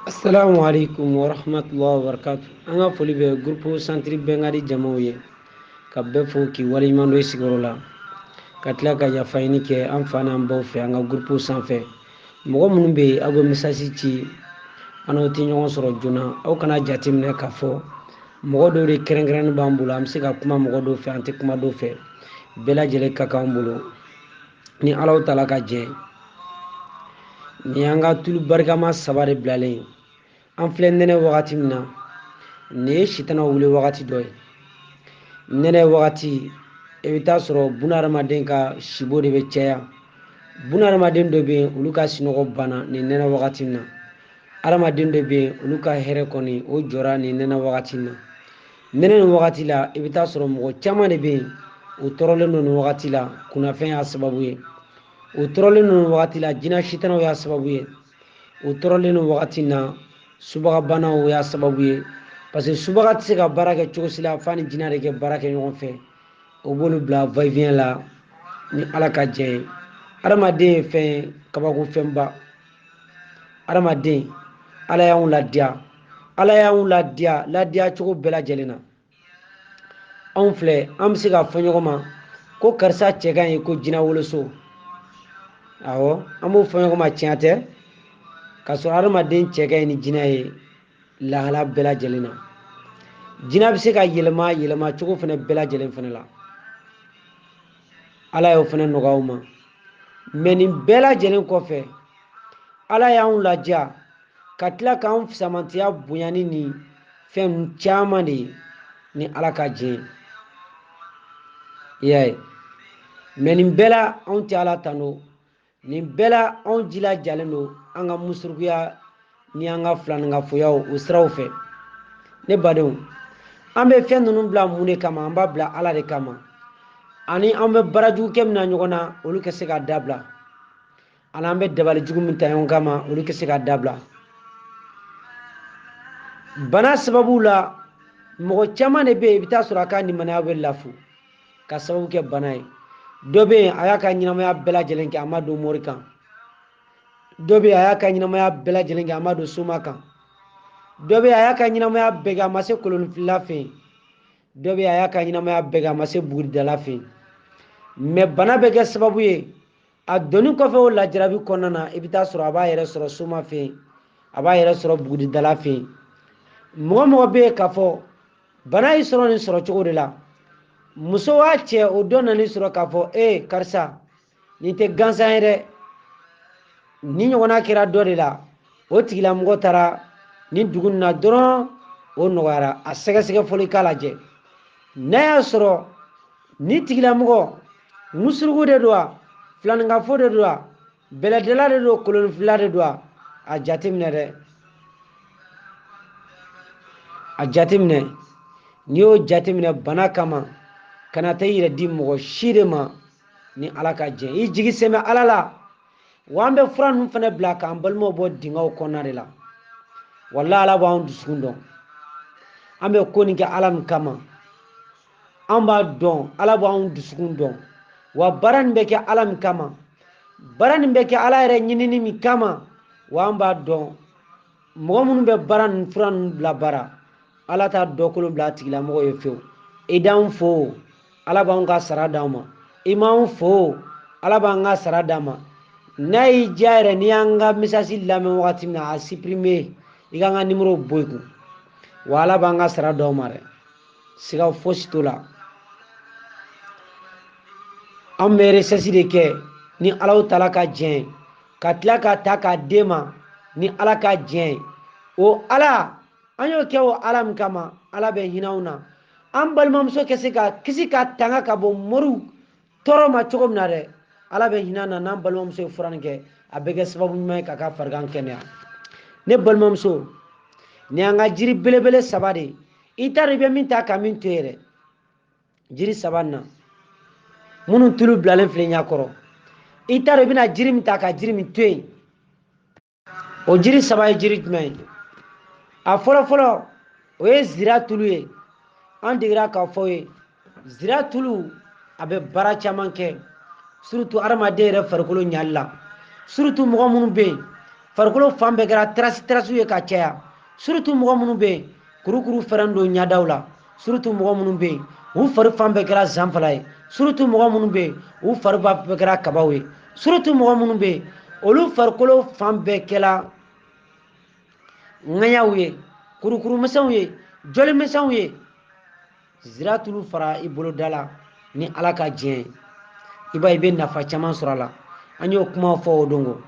Assalamu alaikum wa rahmatullahi wa barakatuh. An ka foli bɛ groupe centre bɛnkadi jamaw ye ka bɛɛ fo k'i waleɲuman dɔn i sigiyɔrɔ la ka tila ka yafa ɲini kɛ an fa n'an baw fɛ an ka groupe sanfɛ mɔgɔ minnu bɛ yen aw bɛ message ci an n'aw tɛ ɲɔgɔn sɔrɔ joona aw kana jate minɛ k'a fɔ mɔgɔ dɔw de kɛrɛnkɛrɛnnen b'an bolo an bɛ se ka kuma mɔgɔ dɔw fɛ an tɛ kuma dɔw fɛ bɛɛ lajɛlen ka kan an bolo ni Alahu taala ka jɛ ni an ka tulu barikama saba de bilalen an filɛ nɛnɛ wagati min na nin ye sitana wuli wagati dɔ ye nɛnɛ wagati i bɛ taa sɔrɔ bunahadamaden ka sibo de bɛ caya bunahadamaden dɔ bɛ yen olu ka sinɔgɔ banna nin nɛnɛ wagati in na hadamaden dɔ bɛ yen olu ka hɛrɛ kɔni o jɔra nin nɛnɛ wagati in na nɛnɛ nin wagati la i bɛ taa sɔrɔ mɔgɔ caman de bɛ yen o tɔɔrɔlen don nin wagati la kunnafɛn y'a sababu ye o tɔɔrɔlen don nin wagati la jinɛ sitanaw y'a sababu ye o tɔɔrɔlen don wagati in na subagabanaw y'a sababu ye parce que subaga tɛ se ka baara kɛ cogo si la f'a ni jinɛ de kɛ baara kɛ ɲɔgɔn fɛ o b'olu bila va et vient la ni Ala ka jɛ ye hadamaden ye fɛn ye kabakofɛnba hadamaden Ala y'anw ladiya Ala y'anw ladiya cogo bɛɛ lajɛlen na anw filɛ an bɛ se ka fɔ ɲɔgɔn ma ko karisa cɛ ka ɲi ko jinɛ woloso awɔ an b'o fɔ ɲɔgɔn ma tiɲɛ tɛ k'a sɔrɔ hadamaden cɛ ka ɲi ni jinɛ ye lahala bɛɛ lajɛlen na jinɛ bɛ se ka yɛlɛma cogo fana bɛɛ lajɛlen fana la Ala y'o fana nɔgɔya ma mais nin bɛɛ lajɛlen kɔfɛ Ala y'anw ladiya ka tila k'anw fisamantiya bonya ni nin fɛn caman de ye ni Ala ka jɛ i y'a ye mais nin bɛɛ la anw tɛ Ala tano nin bɛɛ la anw jilajalen don an ka musurukuya ni an ka filanikafoyaw o siraw fɛ ne badenw an bɛ fɛn ninnu bila mun de kama an b'a bila Ala de kama ani an bɛ barajugu kɛ min na ɲɔgɔn na olu ka se ka dabila ani an bɛ dabalijugu min ta ɲɔgɔn kama olu ka se ka dabila bana sababu la mɔgɔ caman de bɛ yen i bɛ taa sɔrɔ a ka limaniya bɛ lafu ka sababu kɛ bana ye dɔ bɛ yen a y'a ka ɲɛnamaya bɛɛ lajɛlen kɛ a ma don mori kan dɔ bɛ yen a y'a ka ɲɛnamaya bɛɛ lajɛlen kɛ a ma don soma kan dɔ bɛ yen a y'a ka ɲɛnamaya bɛɛ kɛ a ma se kolonifila fɛ yen dɔ bɛ yen a y'a ka ɲɛnamaya bɛɛ kɛ a ma se buguridala fɛ yen mais bana bɛ kɛ sababu ye a donni kɔfɛ o lajarabi kɔnɔna na i bɛ taa sɔrɔ a b'a yɛrɛ sɔrɔ soma fɛ yen a b'a yɛrɛ sɔrɔ buguridala fɛ yen mɔgɔ bɛ yen k'a fɔ bana y'i sɔrɔ nin sɔrɔ cogo de la muso b'a cɛ o dɔ nan'i sɔrɔ k'a fɔ karisa nin tɛ gansan ye dɛ ni ɲɔgɔnna kɛra dɔ de la o tigilamɔgɔ taara nin dugu in na dɔrɔn o nɔgɔyara a sɛgɛsɛgɛ fɔli k'a lajɛ n'a y'a sɔrɔ ni tigilamɔgɔ musuruku de don wa filanikafo de don wa bɛlɛdala de don kolonifila de don wa a jateminɛ dɛ a jateminɛ n'i y'o jateminɛ bana kama kana taa i yɛrɛ di mɔgɔ si de ma ni Ala ka jɛ i jigi sɛmɛ Ala la wa an bɛ fura ninnu fana bila k'an balimaw bɔ dingɛw kɔnɔna de la walahi Ala b'anw dusukun dɔn an bɛ ko nin kɛ Ala min kama an b'a dɔn Ala b'anw dusukun dɔn wa baara nin bɛ kɛ Ala min kama baara nin bɛ kɛ Ala yɛrɛ ɲinini min kama wa an b'a dɔn mɔgɔ minnu bɛ baara nin fura ninnu bila baara Ala t'a dɔ kolon bila a tigilamɔgɔ ye fiyewu i d'anw fo Ala b'anw ka sara d'anw ma i m'anw fo Ala b'an ka sara d'an ma n'a y'i diya yɛrɛ n'i y'an ka message lamɛn wagati min na a supprimer i k'an ka numéro bɔ i kun wa Ala b'an ka sara d'anw ma dɛ siga fosi t'o la an bɛ recherche de kɛ ni Alahu taala ka jɛ ka tila ka ta k'a d'e ma ni Ala ka jɛ o Ala an y'o kɛ o Ala min kama Ala bɛ hinɛ anw na an balimamuso ka se ka kisi ka tanga ka bɔ moriw tɔɔrɔ ma cogo min na dɛ Ala bɛ hinɛ an na n'an balimamuso ye fura nin kɛ a bɛ kɛ sababu ɲuman ye k'a ka farigan kɛnɛya ne balimamuso ni an ka jiri belebele saba de i t'a dɔn i bɛ min ta ka min to yɛrɛ jiri saba nin na minnu tulu bilalen filɛ ɲɛkɔrɔ i t'a dɔn i bɛna jiri min ta ka jiri min to yen o jiri saba ye jiri jumɛn ye a fɔlɔ o ye zira tulu ye an degera k'a fɔ ye zira tulu a bɛ baara caman kɛ surtout hadamaden yɛrɛ farikolo ɲali la surtout mɔgɔ minnu bɛ yen farikolo fan bɛɛ kɛra terasi ye ka caya surtout mɔgɔ minnu bɛ yen kurukuru fɛrɛn don ɲadaw la surtout mɔgɔ minnu bɛ yen u fari fan bɛɛ kɛra zanfala ye surtout mɔgɔ minnu bɛ yen u fari bɛɛ kɛra kabaw ye surtout mɔgɔ minnu bɛ yen olu farikolo fan bɛɛ kɛra ŋaɲaw ye kurukuru misɛnw ye joli misɛnw ye zira tulu fara i boloda la ni ala ka diɲɛ i bɛ nafa caman sɔrɔ a la an y'o kuma fɔ o dongo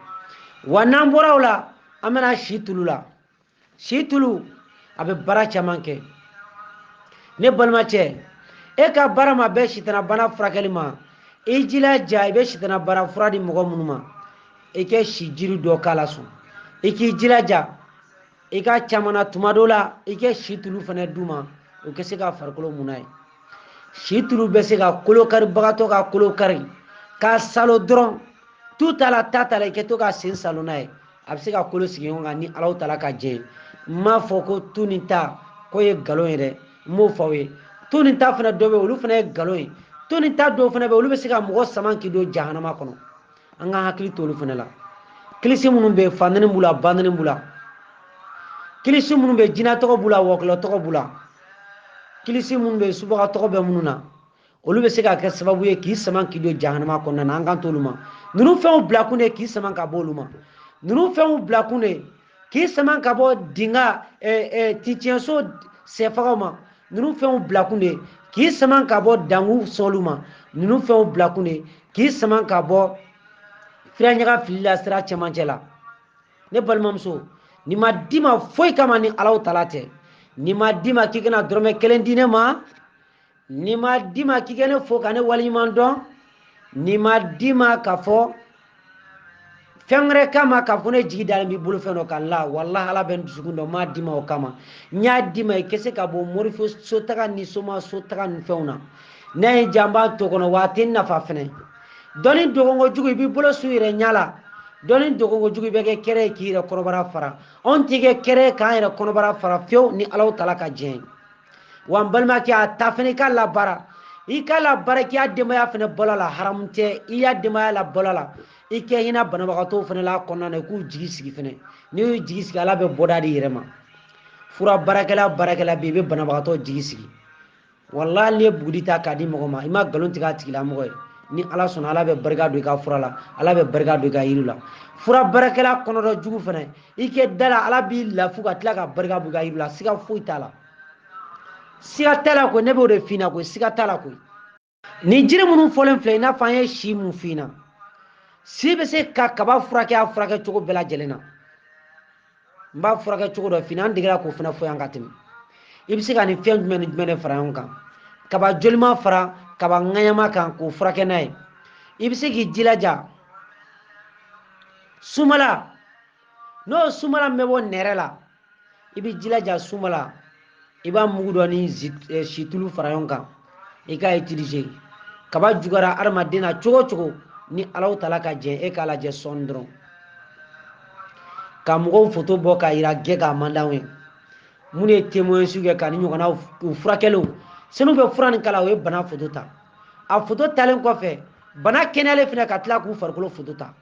wa n'an bɔra o la an bɛna si tulu la si tulu a bɛ baara caman kɛ ne balimacɛ e ka baara ma bɛɛ sitana bana furakɛli ma i jilaja i bɛ sitana bana fura di mɔgɔ minnu ma i kɛ si jiri dɔ k'a la sɔn i k'i jilaja i ka camana tuma dɔ la i kɛ si tulu fana d'u ma o kɛ se ka farikolo mun n'a ye si tulu bɛ se ka kolo karibagatɔ ka kolo kari k'a salo dɔrɔn tu ta la ta ta la i kɛ to ka sen salo n'a ye a bɛ se ka kolo sigi ɲɔgɔn kan ni Alahu Taala ka jɛ n m'a fɔ ko tu ni ta ko ye nkalon ye dɛ n m'o fɔ aw ye tu ni ta fana dɔ bɛ yen olu fana ye nkalon ye tu ni ta dɔw fana bɛ yen olu bɛ se ka mɔgɔ sama k'i don jahanama kɔnɔ an ka hakili to olu fana la kilisi minnu bɛ yen fandeni b'u la bandeni b'u la kilisi minnu bɛ yen jinɛ tɔgɔ b'u la wɔkulɔ tɔgɔ b'u la kilisi minnu bɛ yen subaga tɔgɔ bɛ minnu na olu bɛ se ka kɛ sababu ye k'i sama k'i don jahanama kɔnɔna na an kan t'olu ma ninnu fɛnw bila kun de k'i sama ka bɔ olu ma ninnu fɛnw bila kun de k'i sama ka bɔ dinga tiɲɛso sɛfagaw ma ninnu fɛnw bila kun de k'i sama ka bɔ dangu sɔnlu ma ninnu fɛnw bila kun de k'i sama ka bɔ firaɲaga fili la sira cɛmancɛ la ne balimamuso ni ma di ma foyi kama ni Alahu Taala tɛ ni ma di ma k'i kana dɔrɔmɛ kelen di ne ma ni ma di ma k'i ka ne fo ka ne waliɲuman dɔn ni ma di ma ka fɔ fɛn wɛrɛ kama ka fɔ ne jigi dalen b'i bolo fɛn dɔ kan la wallahi ala bɛ n dusukun dɔn m'a di ma o kama n y'a di ma i kɛ se ka bɔ morifo sotaga ni soma sotaga ni fɛnw na n'a ye jan b'a to kɔnɔ wa a tɛ nafa fɛnɛ dɔnni dogonkojugu i b'i bolo su yɛrɛ ɲɛ la dɔnni dogonkojugu i bɛ kɛ kɛrɛ ye k'i yɛrɛ kɔnɔbara fara anw tɛ kɛ kɛrɛ ye k'an yɛrɛ kɔnɔbara fara fiyewu ni Alahu Taala ka jɛn wa n balimakɛ a ta fɛnɛ i ka labaara i ka labaara k'i y'a denbaya fɛnɛ balo la haramu tɛ i y'a denbaya la balo la i kɛ hinɛ banabagatɔw fɛnɛ la kɔnɔna na i k'u jigi sigi fɛnɛ n'i y'u jigi sigi ala bɛ bɔda di yɛrɛ ma fura baarakɛla bɛ i bɛ banabagatɔ jigi sigi wallahi n'i ye buguri ta k'a di mɔgɔ ma i ma nkalon tigɛ a tigilamɔgɔ ye ni ala sɔnna ala bɛ barika don i ka fura la ala bɛ barika don i ka yiri la fura baarakɛla kɔnɔdɔ jugu fɛnɛ i kɛ da la ala b'i lafu ka tila ka barika don i ka yiri la siga foyi t'a la siga t'a la koyi ne b'o de f'i ɲɛna koyi siga t'a la koyi ni jiri minnu fɔlen filɛ i n'a fɔ an ye si mun f'i ɲɛna si bɛ se ka kaba furakɛ a furakɛ cogo bɛɛ lajɛlen na n b'a furakɛ cogo dɔ f'i ɲɛna an degera k'o fana fɔ yan ka tɛmɛ i bɛ se ka ni fɛn jumɛn ni jumɛn de fara ɲɔgɔn kan kaba jolima fara kaba ŋaɲama kan k'o furakɛ n'a ye i bɛ se k'i jilaja sumala n'o sumala min bɛ bɔ nɛrɛ la i bɛ jilaja sumala i b'a mugu dɔ ni situlu fara ɲɔgɔn kan i k'a utiliser kaba jugara adamaden na cogo cogo ni Alahu Taala ka jɛn e k'a lajɛ sɔɔni dɔrɔn ka mɔgɔw foto bɔ k'a yira gɛn k'a man d'anw ye minnu ye témoignage kɛ ka ni ɲɔgɔnna u furakɛliw sanu bɛ fura nin kala o ye bana foto ta a foto talen kɔfɛ bana kɛnɛyalen fɛnɛ ka tila k'u farikolo foto ta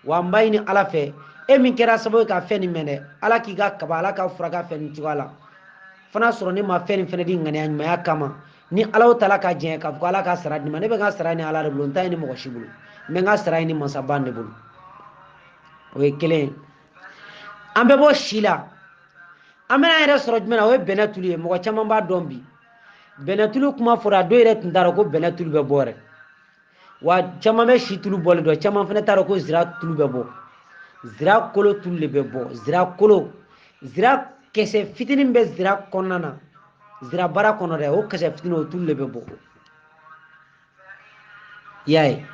wa n b'a ɲini ala fɛ e min kɛra sababu ye ka fɛn nin mɛn dɛ ala k'i ka kaba ala ka furakɛ fɛn nin cogoya la fana sɔrɔ ne ma fɛn nin fɛnɛ di ŋaniya ɲumanya kama ni Alahu Taala ka jɛn k'a fɔ ko ala ka sara di ma ne bɛ n ka sara ni ala de bolo n t'a ɲini mɔgɔ si bolo n bɛ n ka sara ɲini masaba de bolo o ye kelen ye an bɛ bɔ si la an bɛna yɛrɛ sɔrɔ jumɛn na o ye bɛnɛ tulu ye mɔgɔ caman b'a dɔn bi bɛnɛ tulu kuma fɔra dɔw yɛrɛ tun t'a dɔn ko bɛnɛ tulu bɛ bɔ yɛrɛ wa caman bɛ si tulu bɔli dɔn caman fana t'a dɔn ko zira tulu bɛ bɔ zira kolo tulu de bɛ bɔ zira kolo zira kisɛ fitinin bɛ zira kɔnɔna na zira bara kɔnɔ dɛ o kisɛ fitinin o tulu de bɛ bɔ i y'a ye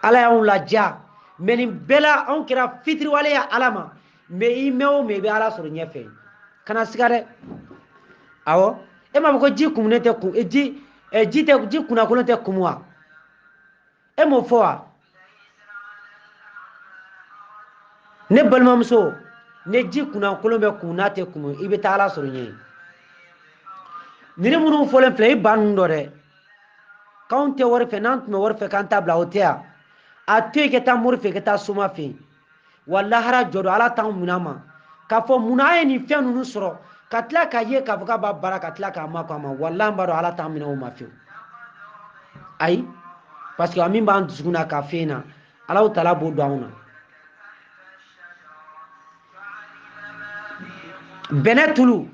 ala y'anw laja mɛ nin bɛɛ la anw kɛra fitiriwale ye ala ma mɛ i mɛn o mɛn i bɛ ala sɔrɔ ɲɛfɛ kana siga dɛ awɔ e m'a fɔ ko ji kumunen tɛ kun ji kunnakolon tɛ kumu wa e m'o fɔ wa ne balimamuso ne ji kunnakolon bɛ kun n'a tɛ kumu i bɛ taa ala sɔrɔ ɲɛ ninnu minnu fɔlen filɛ i ba ninnu dɔ dɛ k'anw tɛ wari fɛ n'an tun bɛ wari fɛ k'an ta bila o tɛ yan a to yen ka taa mori fɛ ka taa soma fɛ walla hara jodo ala tan munama ka fo munaye ni fen nunu soro katla ka ye ka fuka ba baraka katla ka ma ko ma walla mbaro ala tan munawo ma fi ay parce que amin ban dusuna ka fena ala taala bo dawna benetulu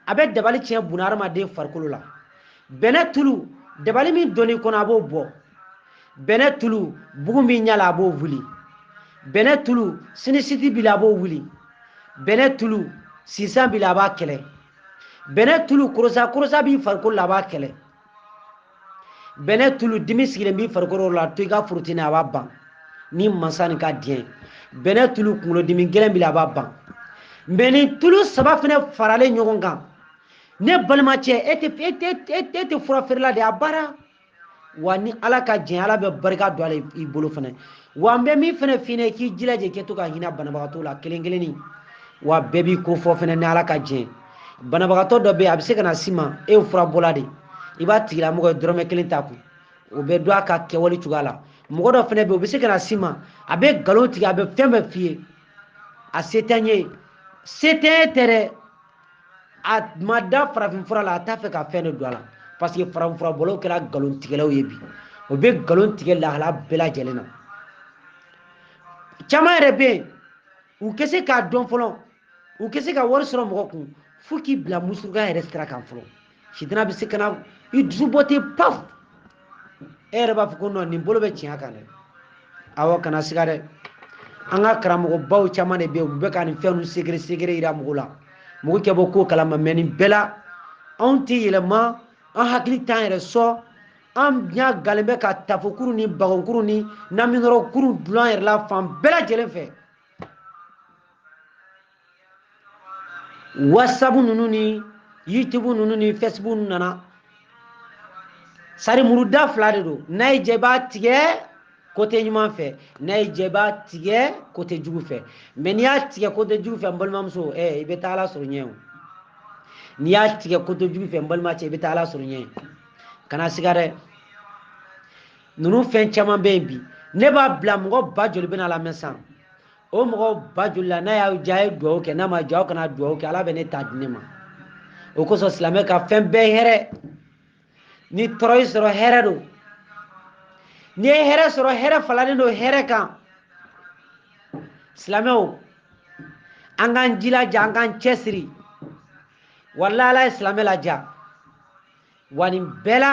abe dabali cien bunar ma de farkulu la benetulu dabali mi doni kono abo bo benetulu bugu mi nyala abo vuli benetulu sinisiti bila abo wuli benetulu sisan bila ba kele benetulu kurosa bi farkulu la ba kele benetulu dimi sigire bi farkulu la to ga furutina aba ban ni masani ka dien benetulu kulo dimi gelen bila aba ban mbeni tulu saba fene farale ɲɔgɔn kan ne balima cɛ e tɛ fura feerela de a bara wa ni ala ka jɛn ala bɛ barika don ala i bolo fana wa n bɛ min fana f'i k'i jilaja k'i to ka hinɛ banabagatɔ la kelen kelenni wa bɛɛ b'i ko fɔ fana ni ala ka jɛn banabagatɔ dɔ bɛ yen a bɛ se ka na s'i ma e ye fura bɔla de i b'a tigilamɔgɔ ye dɔrɔmɛ kelen t'a kun o bɛ dɔn a ka kɛwale cogoya la mɔgɔ dɔ fana bɛ yen o bɛ se ka na s'i ma a bɛ nkalon tigɛ a bɛ fɛn bɛɛ f'i ye a se tɛ n ye c'était tere a mada farafin fura la a t'a fɛ ka fɛn de don a la parce que farafin fura bɔlaw kɛra galon tigɛlaw ye bi o bɛ galon tigɛ lahala bɛɛ lajɛlen na caman yɛrɛ bɛ yen u tɛ se k'a dɔn fɔlɔ u tɛ se ka wari sɔrɔ mɔgɔ kun fo k'i bila musuruka yɛrɛ sira kan fɔlɔ sitina bɛ se ka na i dusu bɔ ten paf e yɛrɛ b'a fɔ ko non nin bolo bɛ tiɲɛ kan dɛ awɔ kana siga dɛ an ka karamɔgɔbaw caman de bɛ yen u bɛ ka nin fɛn ninnu segere jira mɔgɔw la mɔgɔ kɛ bɔ ko kalama mɛ nin bɛɛ la anw tɛ yɛlɛma an hakili t'an yɛrɛ sɔ an ɲa galen bɛ ka tafokuru ni bagonkuru ni naminɔrɔkuru dilan yɛrɛ la fan bɛɛ lajɛlen fɛ whatsapp ninnu ni youtube ninnu ni facebook ninnu nana sari muruda fila de don n'a ye jɛ i b'a tigɛ côté ɲuman fɛ n'a ye jɛ i b'a tigɛ côté jugu fɛ mais n'i y'a tigɛ côté jugu fɛ n balimamuso i bɛ taa ala sɔrɔ ɲɛ o n'i y'a tigɛ côté jugu fɛ n balima cɛ i bɛ taa ala sɔrɔ ɲɛ kana siga dɛ ninnu fɛn caman bɛ yen bi ne b'a bila mɔgɔ ba joli bɛ na lamɛn san o mɔgɔ ba joli la n'a y'a diya a ye dugawu kɛ n'a ma diya aw kana dugawu kɛ ala bɛ ne ta di ne ma o kosɔn silamɛ ka fɛn bɛɛ hɛrɛ ni tɔɔrɔ y'i sɔrɔ hɛrɛ don n'i ye hɛrɛ sɔrɔ hɛrɛ falalen don hɛrɛ kan silamɛw an k'an jilaja an k'an cɛsiri walahi ala ye silamɛ laja wa nin bɛɛ la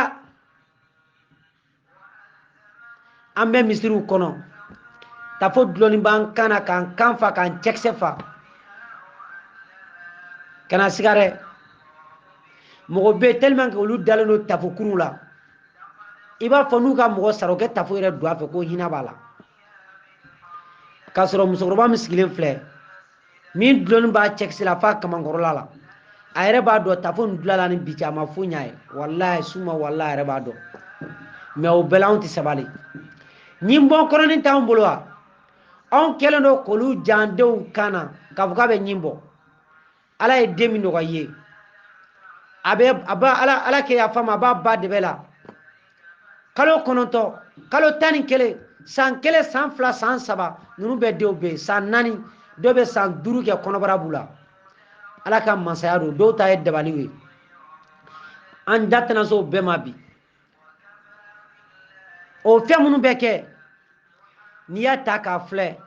an bɛ misiriw kɔnɔ tafo dulɔni b'an kan na k'an kan fa k'an cɛkisɛ fa kana siga dɛ mɔgɔ bɛ yen tellement que olu dalen don tafokuru la i b'a fɔ n'u ka mɔgɔ sara o kɛ tafo yɛrɛ don a fɛ ko hinɛ b'a la k'a sɔrɔ musokɔrɔba min sigilen filɛ min dulɔni b'a cɛkisi la f'a kamankɔrɔla la a yɛrɛ b'a dɔn tafo nin dulala ni bi cɛ a ma fo ɲa ye walahi suma walahi a yɛrɛ b'a dɔn mais o bɛɛ la anw tɛ sabali ɲin bɔn kɔrɔnin t'anw bolo wa anw kɛlen don k'olu jan denw kan na k'a fɔ k'a bɛ ɲin bɔ ala ye den min nɔgɔya i ye ala kɛ yafa ma a b'a ba dɛbɛ la kalo 9 kalo 11 san 1 san 2 san 3 ninnu bɛɛ denw bɛ yen san 4 dɔw bɛ san 5 kɛ kɔnɔbara b'u la ala ka masaya don dɔw ta ye dabaliw ye an da tɛna se o bɛɛ ma bi o fɛn minnu bɛ kɛ n'i y'a ta k'a filɛ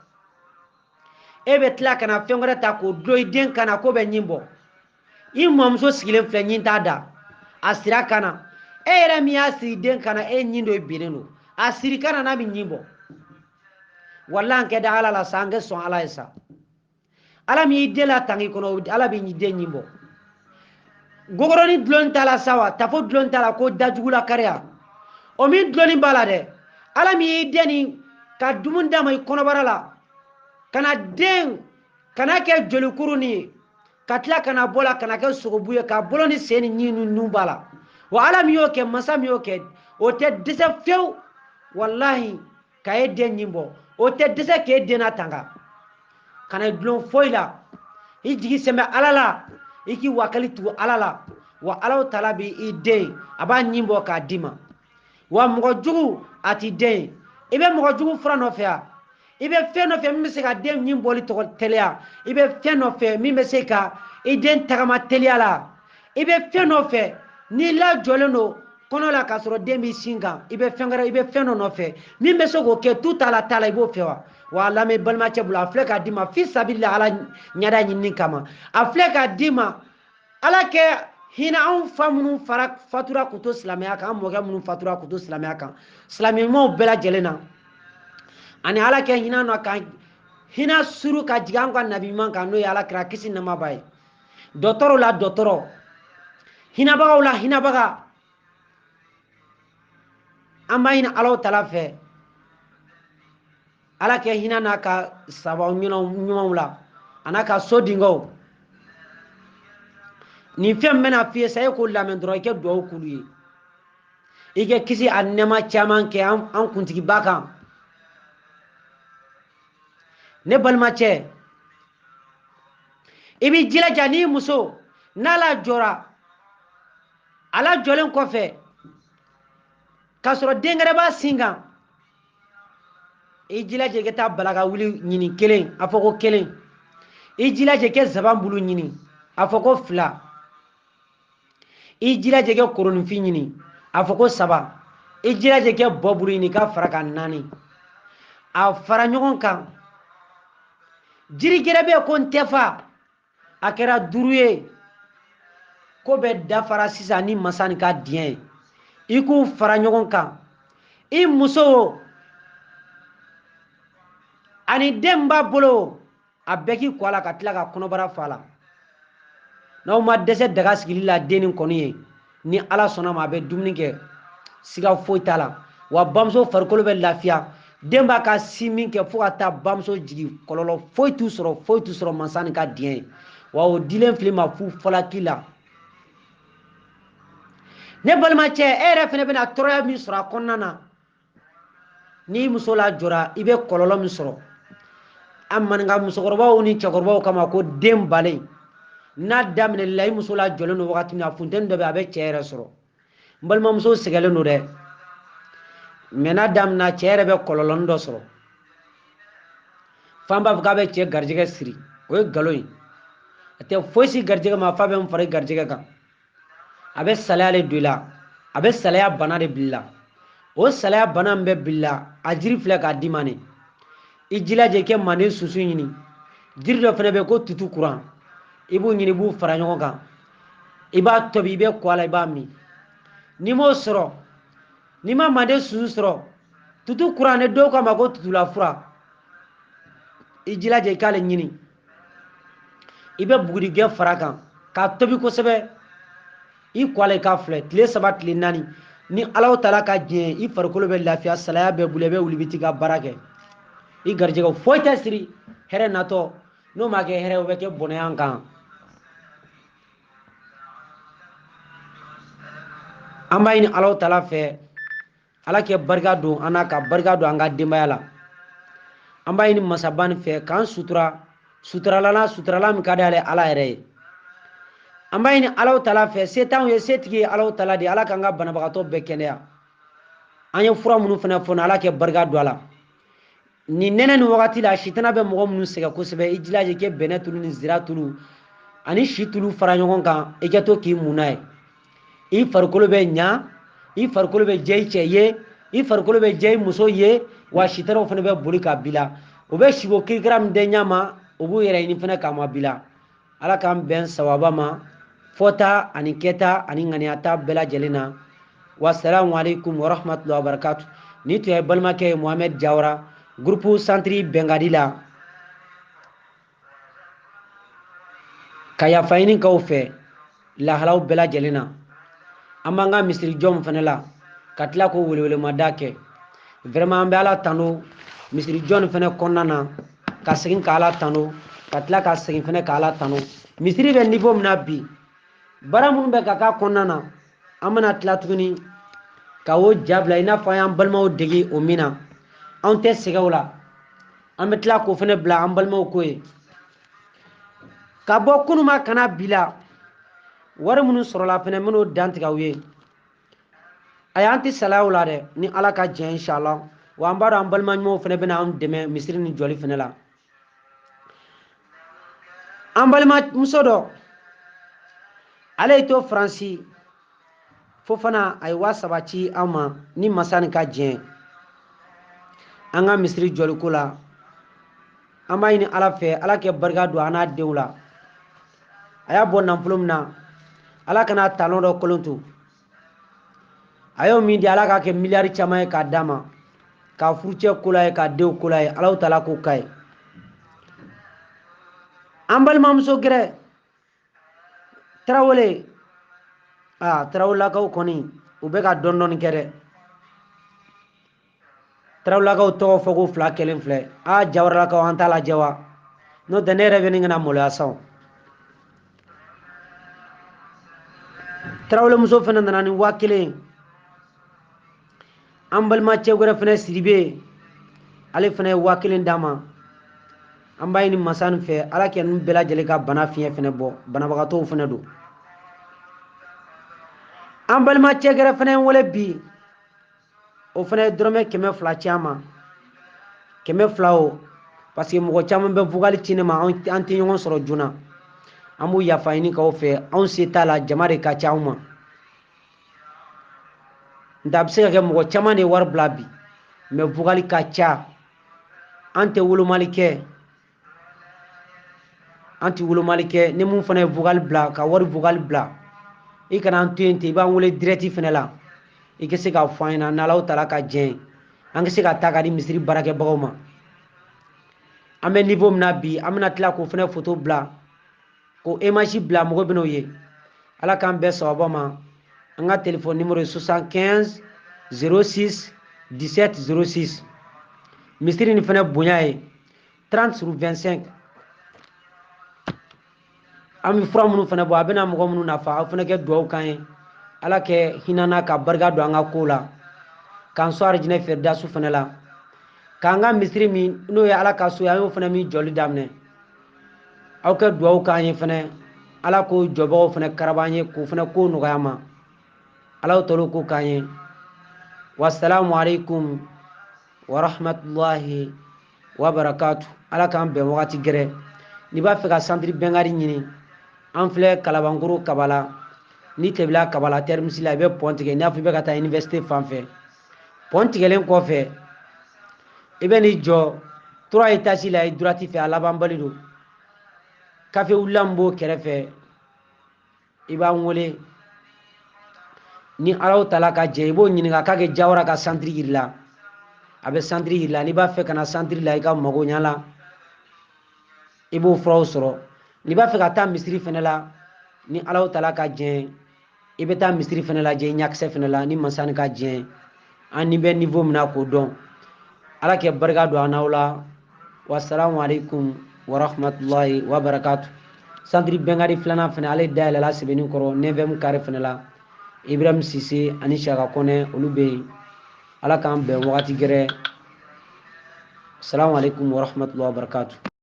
e bɛ tila ka na fɛn wɛrɛ ta k'o dulon i den kan na k'o bɛ ɲin bɔ i mɔmuso sigilen filɛ ɲin t'a da a sira kan na e yɛrɛ min y'a siri den kan na e ɲin dɔ binnen don a siri kan na n'a bɛ ɲin bɔ walahi an kɛ da ala la sa an kɛ sɔn ala ye sa ala min y'i den la tangi kɔnɔ ala bɛ den ɲin bɔ gogoroni dulon t'a la sa wa tafo dulon t'a la ko dajugu la kariya o min duloni b'a la dɛ ala min y'i den ni ka dumuni d'a ma i kɔnɔbara la kana den kana kɛ jolikuru ni ye ka tila kana bɔ la kana kɛ sogobu ye k'a bolo ni sen ni ɲin ni nun b'a la wa ala min y'o kɛ masa min y'o kɛ o tɛ dɛsɛ fiyewu walahi ka e den ɲin bɔ o tɛ dɛsɛ k'e den na tanga kana dulon foyi la i jigi sɛmɛ ala la i k'i wakali tugu ala la wa ala taala bi i den a b'a ɲin bɔ k'a d'i ma wa mɔgɔ jugu a t'i den i bɛ mɔgɔ jugu fura nɔfɛ wa ibe fɛn dɔ fɛ min bɛ se ka den ɲin bɔli tɔgɔ teliya ibe fɛn dɔ fɛ min bɛ se ka i den tagama teliya la ibe fɛn dɔ fɛ ni lajɔlen don kɔnɔ la k'a sɔrɔ den b'i sin kan ibe fɛn wɛrɛ ibe fɛn dɔ nɔfɛ min bɛ se k'o kɛ tu t'a la i b'o fɛ wa lamɛn balimacɛ bolo a filɛ k'a d'i ma fi sabila ala ɲɛda ɲinini kama a filɛ k'a d'i ma ala kɛ hinɛ anw fa minnu fatura k'u to silamɛya kan an mɔkɛ minnu fatura k'u to silamɛya kan silamɛ ɲumanw bɛɛ lajɛlen na ani ala kɛ hinɛ nɔ kan hinɛ suru ka jigin an ka nabi ɲuman kan n'o ye ala kira kisi nama ba ye dɔtɔrɔw la dɔtɔrɔ hinɛbagaw la hinɛbaga an b'a ɲini alaw tala fɛ ala kɛ hinɛ n'a ka sabaw ɲumanw la a n'a ka so dingaw ni fɛn bɛna f'i ye sa e k'o lamɛn dɔrɔn i kɛ duwawu k'ulu ye i kɛ kisi a nɛma caman kɛ an kuntigiba kan ne balimacɛ i b'i jilaja n'i muso n'ala jɔra ala jɔlen kɔfɛ k'a sɔrɔ denkɛrɛ b'a sin kan i jilaja i ka taa balaga wuli ɲini kelen a fɔ ko kelen i jilaja i kɛ zaban bulu ɲini a fɔ ko fila i jilaja i kɛ koroninfin ɲini a fɔ ko saba i jilaja i kɛ bɔ bulu ɲini k'a fara ka 4 a fara ɲɔgɔn kan jiri gɛrɛ bɛ ko n tɛ fa a kɛra 5 ye ko bɛ dafara sisan ni masa ni ka diɲɛ ye i k'u fara ɲɔgɔn kan i muso ani den b'a bolo a bɛɛ k'i kɔ a la ka tila ka kɔnɔbara fa la n'aw ma dɛsɛ daga sigili la den ni kɔni ye ni ala sɔnna ma a bɛ dumuni kɛ siga foyi t'a la wa bamuso farikolo bɛ lafiya den b'a ka si min kɛ fo ka taa bamuso jigi kɔlɔlɔ foyi t'u sɔrɔ masa ni ka diɲɛ ye wa o dilen fili ma fu falaki la ne balimacɛ e yɛrɛ fɛnɛ bɛna tɔɔrɔya min sɔrɔ a kɔnɔna na ni muso la jɔra i bɛ kɔlɔlɔ min sɔrɔ a maninka musokɔrɔbaw ni cɛkɔrɔbaw kama ko den balen n'a daminɛ la i muso la jɔlen don wagati min na funteni dɔ bɛ a bɛ cɛ yɛrɛ sɔrɔ n balimamuso sɛgɛlen don dɛ mɛ n'a daminɛ cɛ yɛrɛ bɛ kɔlɔlɔnin dɔ sɔrɔ fan b'a fɔ k'a bɛ cɛ garijɛgɛ siri o ye nkalon ye a tɛ foyi si garijɛgɛ ma fa bɛ n fara i garijɛgɛ kan a bɛ salaya de don i la a bɛ salaya bana de bila i la o salaya bana min bɛ bila i la a jiri filɛ k'a d'i ma ne i jilaja i kɛ manden susu ɲini jiri dɔ fɛnɛ bɛ ko tutu kuran i b'u ɲini i b'u fara ɲɔgɔn kan i b'a tobi i bɛ ko a la i b'a min n'i m'o sɔrɔ n'i ma manden susu sɔrɔ tutu kuran ne dɔw k'a ma ko tutula fura i jilaja i k'ale ɲini i bɛ bugurijɛ fara kan k'a tobi kosɛbɛ i ko a la i k'a filɛ tile 3 tile 4 ni ala taala ka diɲɛ i farikolo bɛ lafiya salaya bɛ bolo i bɛ wuli i bɛ t'i ka baara kɛ i garijɛgɛ foyi tɛ siri hɛrɛ natɔ n'o ma kɛ hɛrɛ o bɛ kɛ bɔnɛya kan an b'a ɲini ala taala fɛ ala kɛ barika don an n'a ka barika don an ka denbaya la an b'a ɲini masabani fɛ k'an suturala min ka di ale ala yɛrɛ ye an b'a ɲini ala taala fɛ se t'anw ye setigi ye ala taala de ala k'an ka banabagatɔ bɛɛ kɛnɛya an ye fura minnu fana fɔ ala kɛ barika don a la ni nɛnɛ ni wagati la sitana bɛ mɔgɔ minnu sɛgɛn kosɛbɛ i jilaja i kɛ bɛnɛ tulu ni zira tulu ani si tulu fara ɲɔgɔn kan i kɛ to k'i mun n'a ye i farikolo bɛ ɲa i farikolo bɛ jɛ i cɛ ye i farikolo bɛ jɛ i muso ye wa sitanaw fana bɛ boli ka bila o bɛ sibo kirikira min den ɲa ma o b'u yɛrɛ ɲini fana k'a ma bila ala k'an bɛn sawaba ma fɔta ani kɛta ani ŋaniyata bɛɛ lajɛlen na wasalamu alaikum warahmatullahi wabarakatuh ni tun ye balimakɛ ye Mohamed Jawara groupe centre Bɛnkadi la ka yafa ɲini k'aw fɛ lahalaw bɛɛ lajɛlen na an b'an ka misiri jɔ min fana la ka tila k'o welewelemada kɛ vraiment an bɛ ala tanu misiri jɔ nin fana kɔnɔna na ka segin ka ala tanu ka tila ka segin fana ka ala tanu misiri bɛ niveau min na bi bara minnu bɛ ka k'a kɔnɔna na an bɛna tila tuguni ka o jabila i n'a fɔ an y'an balimaw dege o min na anw tɛ sɛgɛn o la an bɛ tila k'o fana bila an balimaw ko ye ka bɔ kunun ma kana bi la wari minnu sɔrɔla fana n bɛn'o dan tigɛ aw ye a y'an tɛ salaya o la dɛ ni ala ka jɛn inshallah wa an b'a dɔn an balimaɲumanw fana bɛna an dɛmɛ misiri ni jɔli fana la. An balimamuso dɔ ale y'i to Faransi fo fana a ye 3,000 ci an ma ni masa ni ka jɛn an ka misiri jɔliko la. An b'a ɲini Ala fɛ Ala kɛ barika don an n'a denw la. A y'a bɔ nafolo min na Ala kana talon dɔ kolon to. A y'o min di Ala k'a kɛ miliyari caman ye k'a d'a ma, k'a furucɛ ko la ye k'a denw ko la ye, Alahu taala k'o k'a ye. An balimamuso gɛrɛ Tarawele, Tarawelelakaw kɔni u bɛ ka dɔɔni kɛ dɛ. Tarawelelakaw tɔgɔ fɔ ko 2 kelen filɛ. Jawaralakaw an t'a lajɛ wa? N'o tɛ ne yɛrɛ bɛ nin kana maloya sa. Tarawele muso fana nana ni 1,000. An balimacɛ wɛrɛ fana Sidibe ale fana ye 1,000 d'a ma. An b'a ɲini masa nin fɛ Ala kɛ ninnu bɛɛ lajɛlen ka bana fiɲɛ fana bɔ, banabagatɔw fana don. An balimacɛ gɛrɛ fana wele bi o fana ye dɔrɔmɛ 200 ci an ma. 200 o parce que mɔgɔ caman bɛ vocal ci ne ma an tɛ ɲɔgɔn sɔrɔ joona. An b'u yafa ɲini k'aw fɛ anw se t'a la jama de ka ca anw ma. Nka a bɛ se ka kɛ mɔgɔ caman de ye wari bila bi mais vocal ka ca. An tɛ wolomali kɛ. An tɛ wolomali kɛ ni mun fana ye vocal bila ka wari vocal bila i kana an to yen ten i b'an wele direct fana la i ka se k'a fɔ an ɲɛna n'Alahu taala ka jɛn an ka se ka taa ka di misiri baarakɛbagaw ma. An bɛ niveau min na bi an bɛna tila k'o fana photo bila k'o image bila mɔgɔw bɛn'o ye. Ala k'an bɛɛ sababa ma. An ka téléphone numéro ye 75 06 17 06. Misiri ni fana bonya ye 30/25. An bɛ fura minnu fana bɔ a bɛna mɔgɔ minnu nafa aw fana kɛ duwawu k'an ye Ala kɛ hinana ka barika don an ka ko la k'an sɔn arijinɛ fɛridasu fana la k'an ka misiri min n'o ye Ala ka so ye an y'o fana min jɔli daminɛ aw kɛ duwawu k'an ye fana Ala k'o jɔbagaw fana karaba an ye k'o fana ko nɔgɔya ma Alahu taala ko k'an ye. Wassalamu alaikum wa rahmatulahi wa barakatuh. Ala k'an bɛn wagati gɛrɛ. N'i b'a fɛ ka centre Bɛnkari ɲini an filɛ Kalabankoro Kabala ni tɛbila Kabala terminus la i bɛ pont tigɛ n'a fɔ i bɛ ka taa université fan fɛ. Pont tigɛlen kɔfɛ i bɛ n'i jɔ 3 étages la i droite fɛ a laban bali don. Café wulila min b'o kɛrɛfɛ i b'an wele ni Alahu taala ka jɛ i b'o ɲininka k'a kɛ Jawara ka centre yiri la a bɛ centre yiri la n'i b'a fɛ ka na centre la i ka mago ɲa la i b'o furaw sɔrɔ. N'i b'a fɛ ka taa misiri fana la ni Alahu taala ka jɛn i bɛ taa misiri fana lajɛ i ɲakisɛ fana la ni masa ni ka jɛn an ni bɛ niveau min na k'o dɔn. Ala kɛ barika don an n'aw la. Wassalamu alaikum wa rahmatulahi wa barakatuh. Centre Bɛnkari 2nan fana ale dayɛlɛla Sebenikɔrɔ 9e carré fana la. Ibrahim Sise ani Saka Kɔnɛ olu bɛ yen. Ala k'an bɛn wagati gɛrɛ. Assalamu alaikum wa rahmatulahi wa barakatuh.